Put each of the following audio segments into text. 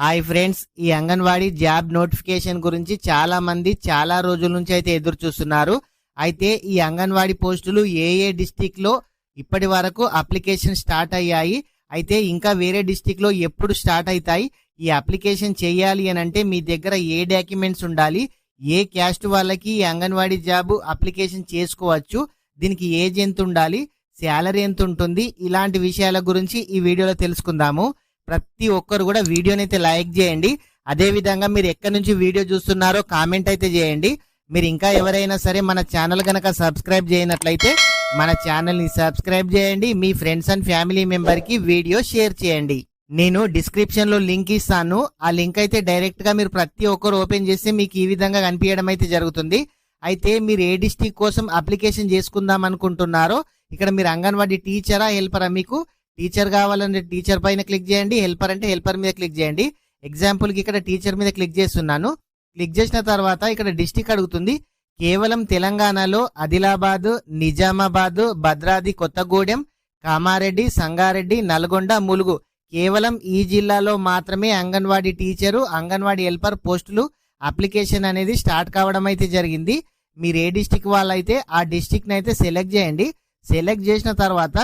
Hi friends, ఈ anganwadi job notification గురించి చాలా మంది చాలా రోజుల నుంచి అయితే ఎదురు చూస్తున్నారు. అయితే ఈ అంగన్వాడీ పోస్టులు ఏ డిస్టిక్ లో ఇప్పటి వరకు అప్లికేషన్ స్టార్ట్ అయ్యాయి, అయితే ఇంకా వేరే డిస్టిక్ లో ఎప్పుడు స్టార్ట్ అవుతాయి, ఈ అప్లికేషన్ చేయాలి అని అంటే మీ దగ్గర ఏ డాక్యుమెంట్స్ ఉండాలి, ఏ క్యాస్ట్ వాళ్ళకి ఈ అంగన్వాడీ జాబ్ అప్లికేషన్ చేసుకోవచ్చు, దీనికి ఏజ్ ఎంత ఉండాలి, శాలరీ ఎంత ఉంటుంది, ఇలాంటి విషయాల గురించి ఈ వీడియోలో తెలుసుకుందాము. ప్రతి ఒక్కరు కూడా వీడియోని అయితే లైక్ చేయండి. అదే విధంగా మీరు ఎక్కడి నుంచి వీడియో చూస్తున్నారో కామెంట్ అయితే చేయండి. మీరు ఇంకా ఎవరైనా సరే మన ఛానల్ గనక సబ్స్క్రైబ్ చేయనట్లయితే మన ఛానల్ ని సబ్స్క్రైబ్ చేయండి. మీ ఫ్రెండ్స్ అండ్ ఫ్యామిలీ మెంబర్ కి వీడియో షేర్ చేయండి. నేను డిస్క్రిప్షన్ లో లింక్ ఇస్తాను. ఆ లింక్ అయితే డైరెక్ట్ గా మీరు ప్రతి ఒక్కరు ఓపెన్ చేస్తే మీకు ఈ విధంగా కనిపించడం అయితే జరుగుతుంది. అయితే మీరు ఏ డిస్ట్రిక్ట్ కోసం అప్లికేషన్ చేసుకుందాం అనుకుంటున్నారో, ఇక్కడ మీరు అంగన్వాడీ టీచరా హెల్పరా, మీకు టీచర్ కావాలంటే టీచర్ పైన క్లిక్ చేయండి, హెల్పర్ అంటే హెల్పర్ మీద క్లిక్ చేయండి. ఎగ్జాంపుల్ కి ఇక్కడ టీచర్ మీద క్లిక్ చేస్తున్నాను. క్లిక్ చేసిన తర్వాత ఇక్కడ డిస్ట్రిక్ట్ అడుగుతుంది. కేవలం తెలంగాణలో ఆదిలాబాద్, నిజామాబాద్, భద్రాద్రి కొత్తగూడెం, కామారెడ్డి, సంగారెడ్డి, నల్గొండ, ములుగు, కేవలం ఈ జిల్లాలో మాత్రమే అంగన్వాడీ టీచరు, అంగన్వాడీ హెల్పర్ పోస్టులు అప్లికేషన్ అనేది స్టార్ట్ కావడం అయితే జరిగింది. మీరు ఏ డిస్ట్రిక్ట్ వాళ్ళైతే ఆ డిస్ట్రిక్ట్ అయితే సెలెక్ట్ చేయండి. సెలెక్ట్ చేసిన తర్వాత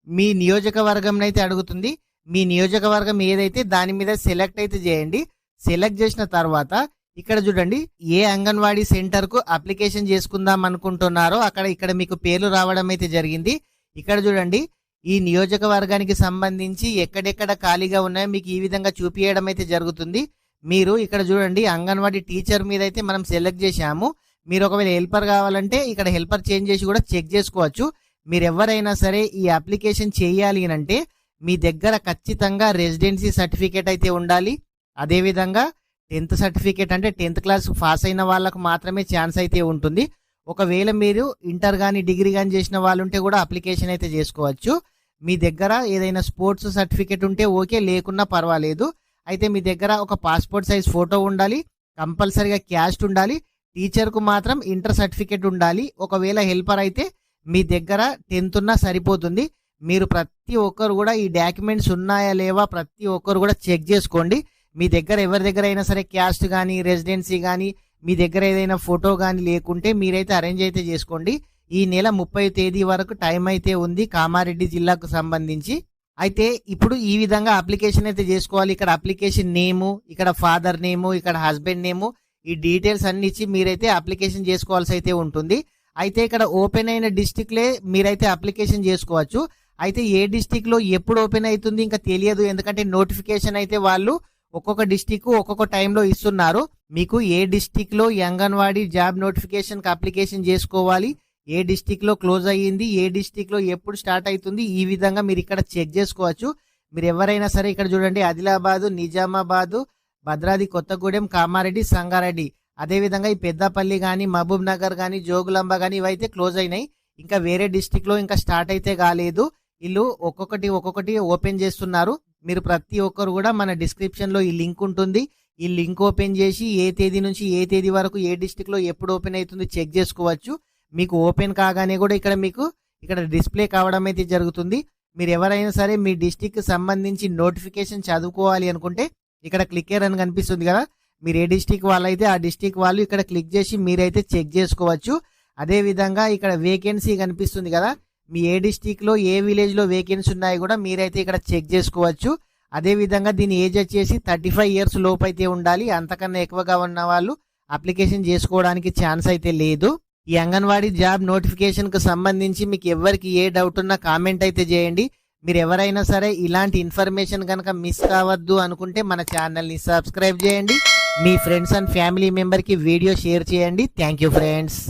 మీ నియోజకవర్గం అయితే అడుగుతుంది. మీ నియోజకవర్గం ఏదైతే దాని మీద సెలెక్ట్ అయితే చేయండి. సెలెక్ట్ చేసిన తర్వాత ఇక్కడ చూడండి, ఏ అంగన్వాడీ సెంటర్ కు అప్లికేషన్ చేసుకుందాం అనుకుంటున్నారో ఇక్కడ మీకు పేర్లు రావడం అయితే జరిగింది. ఇక్కడ చూడండి, ఈ నియోజకవర్గానికి సంబంధించి ఎక్కడెక్కడ ఖాళీగా ఉన్నాయో మీకు ఈ విధంగా చూపించడం అయితే జరుగుతుంది. మీరు ఇక్కడ చూడండి, అంగన్వాడీ టీచర్ మీద అయితే మనం సెలెక్ట్ చేశాము. మీరు ఒకవేళ హెల్పర్ కావాలంటే ఇక్కడ హెల్పర్ చేంజ్ చేసి కూడా చెక్ చేసుకోవచ్చు. మీరు ఎవరైనా సరే ఈ అప్లికేషన్ చేయాలి అంటే మీ దగ్గర ఖచ్చితంగా రెసిడెన్సీ సర్టిఫికేట్ అయితే ఉండాలి. అదేవిధంగా 10th సర్టిఫికేట్, అంటే 10th క్లాస్ పాస్ అయిన వాళ్ళకు మాత్రమే ఛాన్స్ అయితే ఉంటుంది. ఒకవేళ మీరు ఇంటర్ కానీ డిగ్రీ కానీ చేసిన వాళ్ళు ఉంటే కూడా అప్లికేషన్ అయితే చేసుకోవచ్చు. మీ దగ్గర ఏదైనా స్పోర్ట్స్ సర్టిఫికేట్ ఉంటే ఓకే, లేకున్నా పర్వాలేదు. అయితే మీ దగ్గర ఒక పాస్పోర్ట్ సైజ్ ఫోటో ఉండాలి, కంపల్సరీగా క్యాస్ట్ ఉండాలి, టీచర్కు మాత్రం ఇంటర్ సర్టిఫికేట్ ఉండాలి. ఒకవేళ హెల్పర్ అయితే మీ దగ్గర 10th ఉన్నా సరిపోతుంది. మీరు ప్రతి ఒక్కరు కూడా ఈ డాక్యుమెంట్స్ ఉన్నాయా లేవా ప్రతి ఒక్కరు కూడా చెక్ చేసుకోండి. మీ దగ్గర ఎవరి దగ్గర అయినా సరే క్యాస్ట్ కానీ రెసిడెన్సీ కానీ మీ దగ్గర ఏదైనా ఫోటో కానీ లేకుంటే మీరైతే అరేంజ్ అయితే చేసుకోండి. ఈ నెల 30 తేదీ వరకు టైం అయితే ఉంది కామారెడ్డి జిల్లాకు సంబంధించి. అయితే ఇప్పుడు ఈ విధంగా అప్లికేషన్ అయితే చేసుకోవాలి. ఇక్కడ అప్లికేషన్ నేము, ఇక్కడ ఫాదర్ నేము, ఇక్కడ హస్బెండ్ నేము, ఈ డీటెయిల్స్ అన్ని ఇచ్చి మీరైతే అప్లికేషన్ చేసుకోవాల్సి అయితే ఉంటుంది. అయితే ఇక్కడ ఓపెన్ అయిన డిస్టిక్లే మీరైతే అప్లికేషన్ చేసుకోవచ్చు. అయితే ఏ డిస్టిక్ లో ఎప్పుడు ఓపెన్ అవుతుంది ఇంకా తెలియదు, ఎందుకంటే నోటిఫికేషన్ అయితే వాళ్ళు ఒక్కొక్క డిస్టిక్ ఒక్కొక్క టైంలో ఇస్తున్నారు. మీకు ఏ డిస్టిక్ లో అంగన్వాడీ జాబ్ నోటిఫికేషన్ కి అప్లికేషన్ చేసుకోవాలి, ఏ డిస్టిక్ లో క్లోజ్ అయ్యింది, ఏ డిస్టిక్ లో ఎప్పుడు స్టార్ట్ అవుతుంది, ఈ విధంగా మీరు ఇక్కడ చెక్ చేసుకోవచ్చు. మీరు ఎవరైనా సరే ఇక్కడ చూడండి, ఆదిలాబాద్, నిజామాబాద్, భద్రాద్రి కొత్తగూడెం, కామారెడ్డి, సంగారెడ్డి, అదేవిధంగా ఈ పెద్దపల్లి కానీ మహబూబ్ నగర్ కానీ జోగులాంబ కానీ ఇవైతే క్లోజ్ అయినాయి. ఇంకా వేరే డిస్టిక్ లో ఇంకా స్టార్ట్ అయితే కాలేదు. వీళ్ళు ఒక్కొక్కటి ఓపెన్ చేస్తున్నారు. మీరు ప్రతి ఒక్కరు కూడా మన డిస్క్రిప్షన్ లో ఈ లింక్ ఉంటుంది. ఈ లింక్ ఓపెన్ చేసి ఏ తేదీ నుంచి ఏ తేదీ వరకు ఏ డిస్టిక్ లో ఎప్పుడు ఓపెన్ అవుతుంది చెక్ చేసుకోవచ్చు. మీకు ఓపెన్ కాగానే కూడా ఇక్కడ డిస్ప్లే కావడం అయితే జరుగుతుంది. మీరు ఎవరైనా సరే మీ డిస్టిక్ సంబంధించి నోటిఫికేషన్ చదువుకోవాలి అనుకుంటే ఇక్కడ క్లిక్ అని కనిపిస్తుంది కదా, మీరు ఏ డిస్టిక్ వాళ్ళైతే ఆ డిస్టిక్ వాళ్ళు ఇక్కడ క్లిక్ చేసి మీరైతే చెక్ చేసుకోవచ్చు. అదే విధంగా ఇక్కడ వేకెన్సీ కనిపిస్తుంది కదా, మీ ఏ డిస్టిక్ లో ఏ విలేజ్ లో వేకెన్సీ ఉన్నాయి కూడా మీరైతే ఇక్కడ చెక్ చేసుకోవచ్చు. అదే విధంగా దీని ఏజ్ వచ్చేసి 35 years లోపు అయితే ఉండాలి. అంతకన్నా ఎక్కువగా ఉన్న వాళ్ళు అప్లికేషన్ చేసుకోవడానికి ఛాన్స్ అయితే లేదు. ఈ అంగన్వాడీ జాబ్ నోటిఫికేషన్ కు సంబంధించి మీకు ఎవరికి ఏ డౌట్ ఉన్నా కామెంట్ అయితే చేయండి. మీరు ఎవరైనా సరే ఇలాంటి ఇన్ఫర్మేషన్ కనుక మిస్ కావద్దు అనుకుంటే మన ఛానల్ ని సబ్స్క్రైబ్ చేయండి. మీ ఫ్రెండ్స్ అండ్ ఫ్యామిలీ మెంబర్ కి వీడియో షేర్ చేయండి. Thank you friends.